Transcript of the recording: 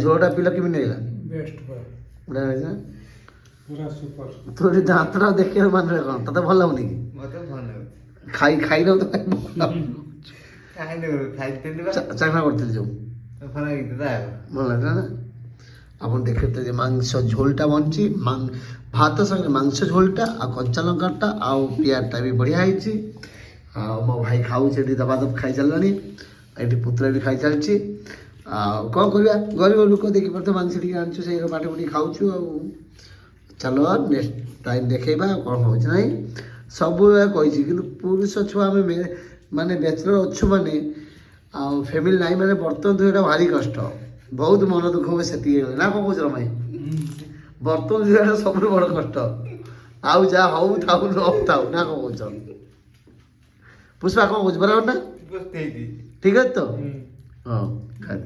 ଝୋଳଟା ପିଇଲ କେମିତି ଲାଗିଲା? ବେଷ୍ଟ ପୁରା ବଢ଼ିଆ ଲାଗିଲା ନା? ପୁରା ସୁପର। ତୋର ଦାନ୍ତଟା ଦେଖିବାକୁ ମାନେ କ'ଣ ତତେ ଭଲ ଲାଗୁନି କି? ମତେ ଭଲ ଲାଗୁଛି। ଖାଇନଉ ତ ଖାଇଥିଲି ବା ଚାଖଣା କରିଥିଲି ଯେଉଁ ଭଲ ହେଇଥିଲା ଆଉ। ଭଲ ଲାଗିଲା ନା? ଆପଣ ଦେଖିତେ ଯେ ମାଂସ ଝୋଲଟା ବନିଛି, ଭାତ ସାଙ୍ଗରେ ମାଂସ ଝୋଲଟା ଆଉ କଞ୍ଚା ଲଙ୍କାଟା ଆଉ ପିଆଜଟା ବି ବଢ଼ିଆ ହେଇଛି। ଆଉ ମୋ ଭାଇ ଖାଉଛି ଏଠି ଦବାଦବ ଖାଇସାରିଲାଣି, ଏଠି ପୁତୁରା ବି ଖାଇଚାଲିଛି। ଆଉ କ'ଣ କରିବା, ଗରିବ ଲୋକ ଦେଖିପାରୁଥିବ ମାଂସ ଟିକେ ଆଣିଛୁ ସେଇ ବାଟି ବୁଟି ଖାଉଛୁ। ଆଉ ଚାଲ ନେକ୍ସଟ ଟାଇମ୍ ଦେଖେଇବା ଆଉ କ'ଣ ହେଉଛି ନାହିଁ। ସବୁବେଳେ କହିଛି କିନ୍ତୁ ପୁରୁଷ ଛୁଆ ଆମେ ମାନେ ବ୍ୟାଚଲର ଅଛୁ ମାନେ ଆଉ ଫ୍ୟାମିଲି ନାହିଁ ମାନେ ବର୍ତ୍ତମାନ ଧୋଇଟା ଭାରି କଷ୍ଟ, ବହୁତ ମନ ଦୁଃଖ ହୁଏ ସେତିକି ହେଇଗଲେ ନା କ'ଣ କହୁଛ ରମାଇ? ବର୍ତ୍ତମାନ ଧୋଇଟା ସବୁଠୁ ବଡ଼ କଷ୍ଟ, ଆଉ ଯାହା ହଉ ଥାଉ ନ ଥାଉ ନା କ'ଣ କହୁଛ? ପୁଷ୍ପା କ'ଣ କହୁଛୁ ବରାବର ନା? ବସ୍ ହେଇଛି। ଠିକ୍ ଅଛି ତ? ହଁ ଖାଇ